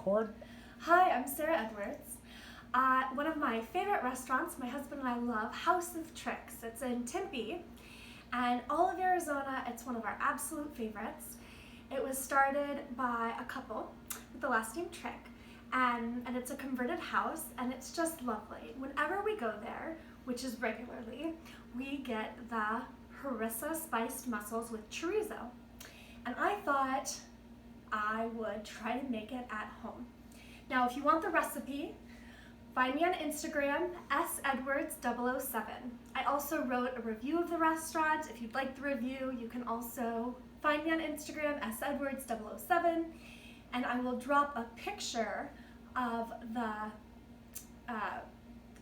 record. Hi, I'm Sarah Edwards. One of my favorite restaurants, my husband and I love, House of Tricks. It's in Tempe, and all of Arizona, it's one of our absolute favorites. It was started by a couple with the last name Trick, and it's a converted house, and it's just lovely. Whenever we go there, which is regularly, we get the Harissa spiced mussels with chorizo. And I thought I would try to make it at home. Now, if you want the recipe, find me on Instagram, sedwards007. I also wrote a review of the restaurant. If you'd like the review, you can also find me on Instagram, sedwards007, and I will drop a picture of the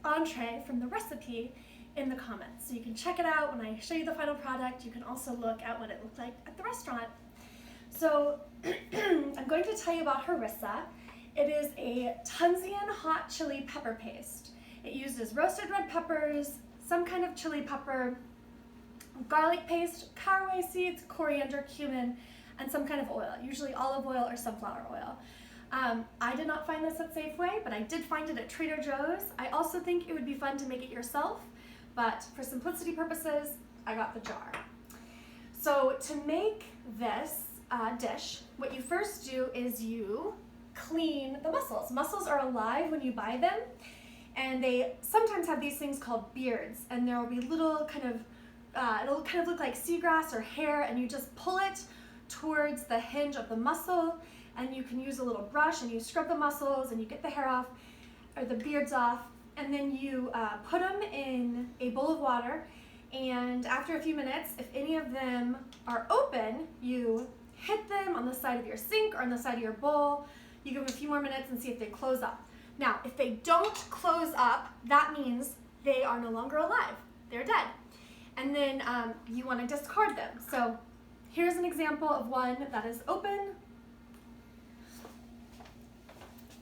entree from the recipe in the comments. So you can check it out when I show you the final product. You can also look at what it looked like at the restaurant. So I'm going to tell you about Harissa. It is a Tunisian hot chili pepper paste. It uses roasted red peppers, some kind of chili pepper, garlic paste, caraway seeds, coriander, cumin, and some kind of oil, usually olive oil or sunflower oil. I did not find this at Safeway, but I did find it at Trader Joe's. I also think it would be fun to make it yourself, but for simplicity purposes, I got the jar. So to make this dish, what you first do is you clean the mussels. Mussels are alive when you buy them, and they sometimes have these things called beards, and there will be little it'll kind of look like seagrass or hair, and you just pull it towards the hinge of the mussel, and you can use a little brush and you scrub the mussels and you get the hair off or the beards off, and then you put them in a bowl of water, and after a few minutes, if any of them are open, you hit them on the side of your sink or on the side of your bowl. You give them a few more minutes and see if they close up. Now, if they don't close up, that means they are no longer alive. They're dead. And then you want to discard them. So here's an example of one that is open.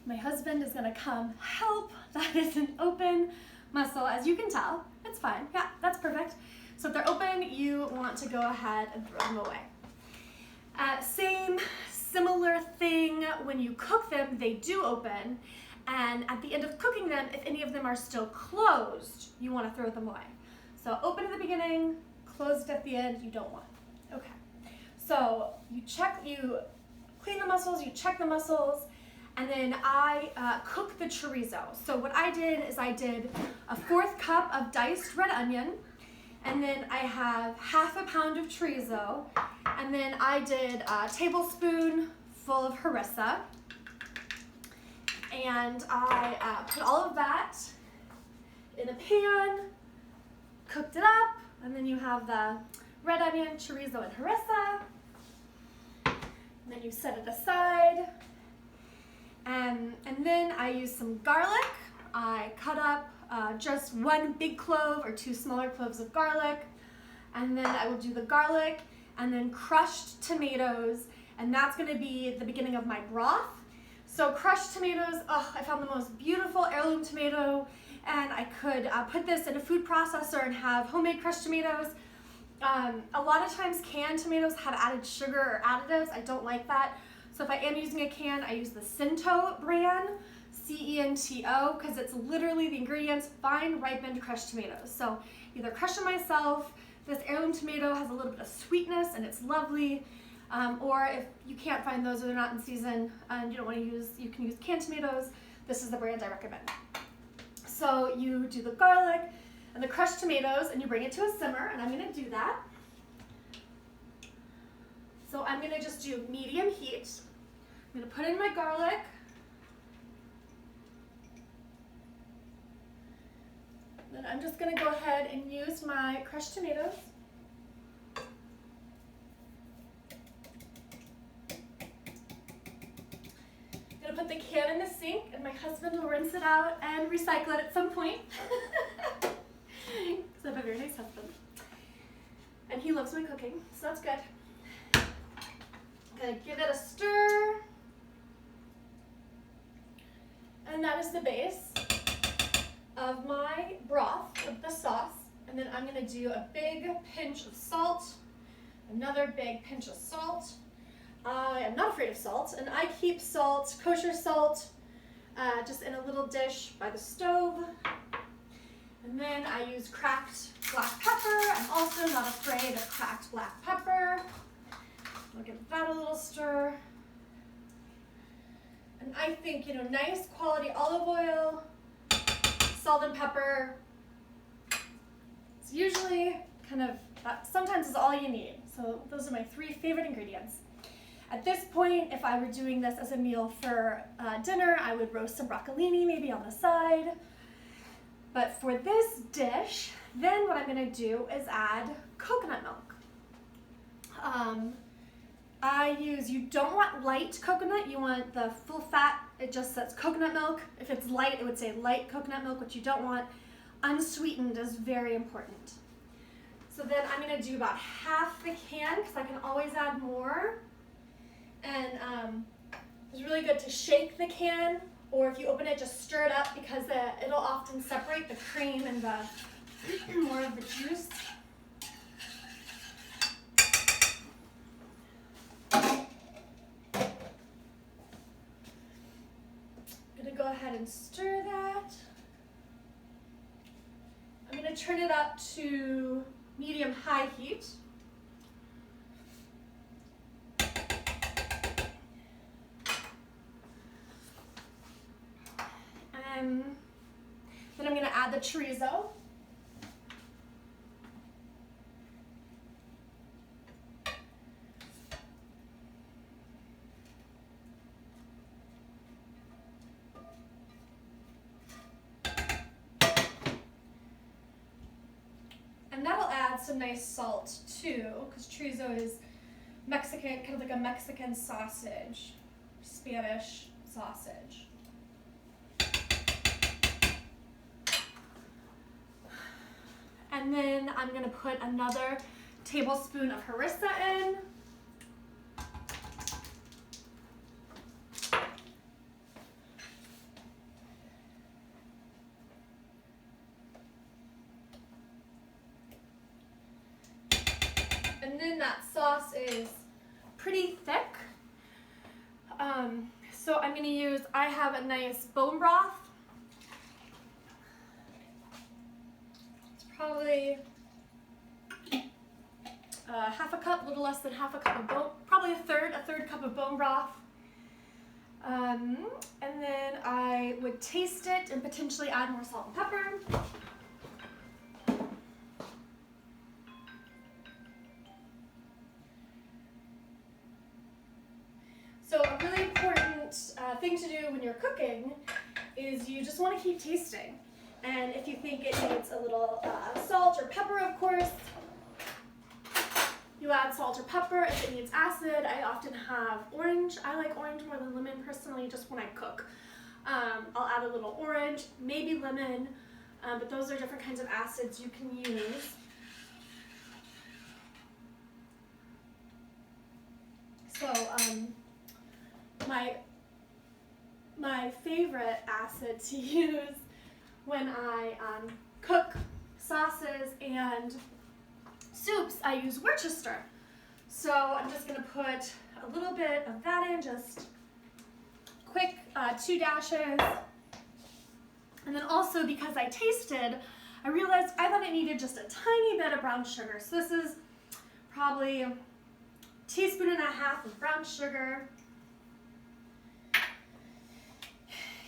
My husband is going to come help. That is an open mussel, as you can tell. It's fine. Yeah, that's perfect. So if they're open, you want to go ahead and throw them away. Similar thing, when you cook them, they do open, and at the end of cooking them, if any of them are still closed, you want to throw them away. So open at the beginning, closed at the end, you don't want. Okay, so you clean the mussels, you check the mussels, and then I cook the chorizo. So what I did is I did a 1/4 cup of diced red onion, and then I have 1/2 pound of chorizo, and then I did a tablespoon full of harissa, and I put all of that in a pan, cooked it up, and then you have the red onion, chorizo, and harissa, and then you set it aside, and then I use some garlic. I cut up just 1 big clove or 2 smaller cloves of garlic, and then I will do the garlic and then crushed tomatoes, and that's going to be the beginning of my broth. So crushed tomatoes, I found the most beautiful heirloom tomato, and I could put this in a food processor and have homemade crushed tomatoes. A lot of times canned tomatoes have added sugar or additives. I don't like that. So if I am using a can, I use the Cento brand, CENTO, because it's literally the ingredients, fine ripened crushed tomatoes. So either crush them myself. This heirloom tomato has a little bit of sweetness and it's lovely. Or if you can't find those or they're not in season and you don't want to use, you can use canned tomatoes. This is the brand I recommend. So you do the garlic and the crushed tomatoes and you bring it to a simmer, and I'm going to do that. So I'm going to just do medium heat. I'm going to put in my garlic. Then I'm just going to go ahead and use my crushed tomatoes. I'm going to put the can in the sink, and my husband will rinse it out and recycle it at some point. Because I have a very nice husband. And he loves my cooking, so that's good. I'm going to give it a stir. And that is the base of my broth, of the sauce. And then I'm going to do a big pinch of salt, another big pinch of salt, I am not afraid of salt, and I keep salt, kosher salt, just in a little dish by the stove. And then I use cracked black pepper. I'm also not afraid of cracked black pepper. I'll give that a little stir. And I think, nice quality olive oil, salt and pepper. It's usually sometimes is all you need. So those are my 3 favorite ingredients. At this point, if I were doing this as a meal for dinner, I would roast some broccolini maybe on the side. But for this dish, then what I'm gonna do is add coconut milk. You don't want light coconut, you want the full fat, it just says coconut milk. If it's light, it would say light coconut milk, which you don't want. Unsweetened is very important. So then I'm gonna do about half the can, because I can always add more. And it's really good to shake the can, or if you open it, just stir it up, because it'll often separate the cream and the more of the juice. I'm gonna go ahead and stir that. I'm gonna turn it up to medium-high heat. And then I'm gonna add the chorizo. And that'll add some nice salt too, because chorizo is Mexican, kind of like a Mexican sausage, Spanish sausage. And then I'm gonna put another tablespoon of harissa in. And then that sauce is pretty thick. So I'm gonna I have a nice bone broth. It's probably half a cup, a little less than half a cup of bone, probably a third cup of bone broth. And then I would taste it and potentially add more salt and pepper. So a really important thing to do when you're cooking is you just want to keep tasting. And if you think it needs a little salt or pepper, of course, you add salt or pepper. If it needs acid, I often have orange. I like orange more than lemon personally, just when I cook. I'll add a little orange, maybe lemon, but those are different kinds of acids you can use. So my favorite acid to use when I cook sauces and soups, I use Worcester. So I'm just gonna put a little bit of that in, just quick 2 dashes. And then also, because I tasted, I realized I thought it needed just a tiny bit of brown sugar. So this is probably a teaspoon and a half of brown sugar.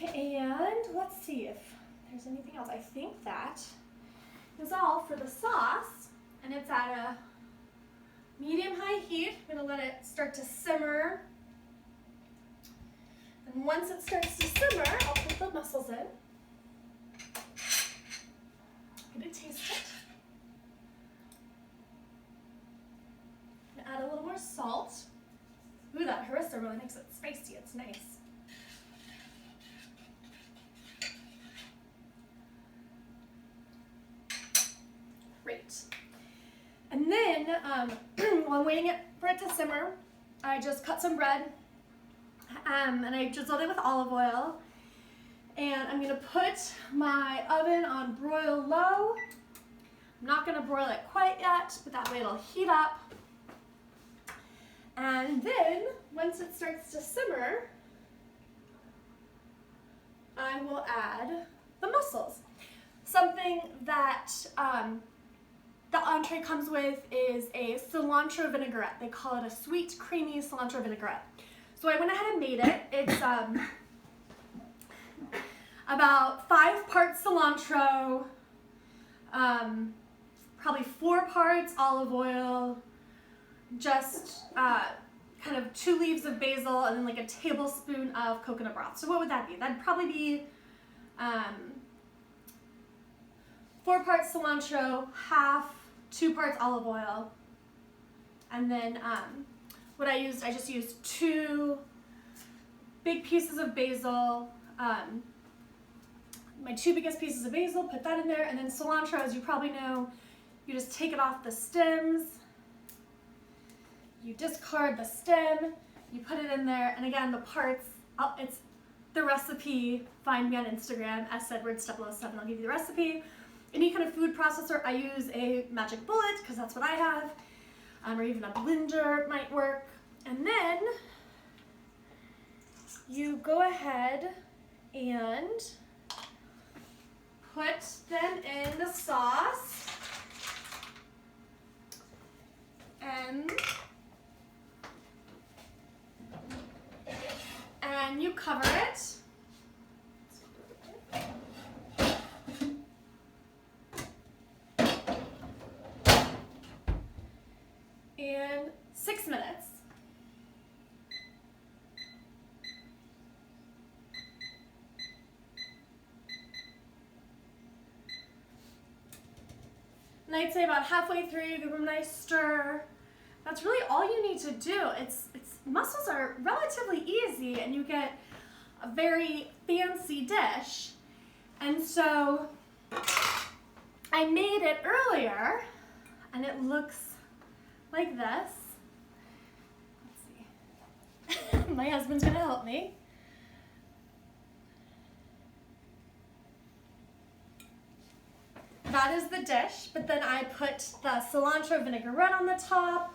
And let's see if there's anything else. I think that is all for the sauce, and it's at a medium-high heat. I'm gonna let it start to simmer. And once it starts to simmer, I'll put the mussels in. I'm gonna taste it. I'm gonna add a little more salt. Ooh, that harissa really makes it spicy. It's nice. Great. And then, while I'm waiting for it to simmer, I just cut some bread, and I drizzled it with olive oil. And I'm gonna put my oven on broil low. I'm not gonna broil it quite yet, but that way it'll heat up. And then, once it starts to simmer, I will add the mussels. Something that the entree comes with is a cilantro vinaigrette. They call it a sweet, creamy cilantro vinaigrette. So I went ahead and made it. It's about 5 parts cilantro, probably 4 parts olive oil, just kind of 2 leaves of basil, and then like a tablespoon of coconut broth. So what would that be? That'd probably be 4 parts cilantro, half, 2 parts olive oil, and then what I just used 2 big pieces of basil, my 2 biggest pieces of basil, put that in there, and then cilantro, as you probably know, you just take it off the stems, you discard the stem, you put it in there, and again, the parts, it's the recipe, find me on Instagram, sedwards007, I'll give you the recipe. Any kind of food processor, I use a magic bullet, because that's what I have, or even a blender might work. And then you go ahead and put them in the sauce, and you cover it. In 6 minutes. And I'd say about halfway through, give them a nice stir. That's really all you need to do. Mussels are relatively easy, and you get a very fancy dish. And so I made it earlier, and it looks like this. Let's see. My husband's gonna help me. That is the dish, but then I put the cilantro vinaigrette on the top.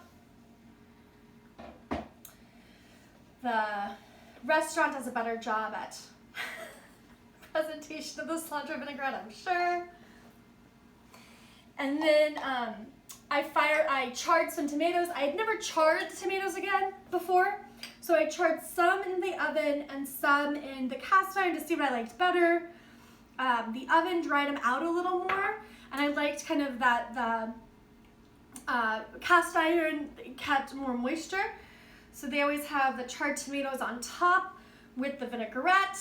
The restaurant does a better job at presentation of the cilantro vinaigrette, I'm sure. And then I charred some tomatoes. I had never charred the tomatoes again before, so I charred some in the oven and some in the cast iron to see what I liked better. The oven dried them out a little more, and I liked kind of that the cast iron kept more moisture. So they always have the charred tomatoes on top with the vinaigrette.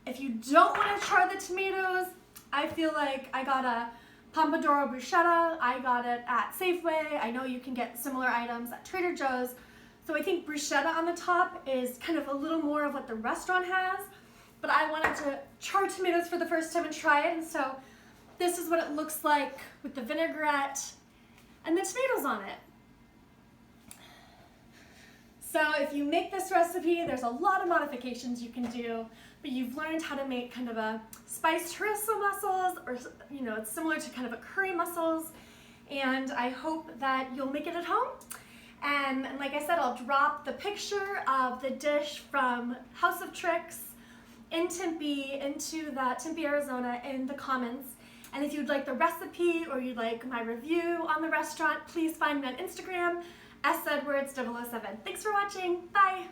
If you don't want to char the tomatoes, I feel like I got a Pomodoro bruschetta. I got it at Safeway. I know you can get similar items at Trader Joe's. So I think bruschetta on the top is kind of a little more of what the restaurant has. But I wanted to char tomatoes for the first time and try it. And so this is what it looks like with the vinaigrette and the tomatoes on it. So if you make this recipe, there's a lot of modifications you can do, but you've learned how to make kind of a spiced harissa mussels, or it's similar to kind of a curry mussels, and I hope that you'll make it at home. And like I said, I'll drop the picture of the dish from House of Tricks in Tempe, Tempe, Arizona, in the comments. And if you'd like the recipe or you'd like my review on the restaurant, please find me on Instagram, sedwards007. Thanks for watching. Bye.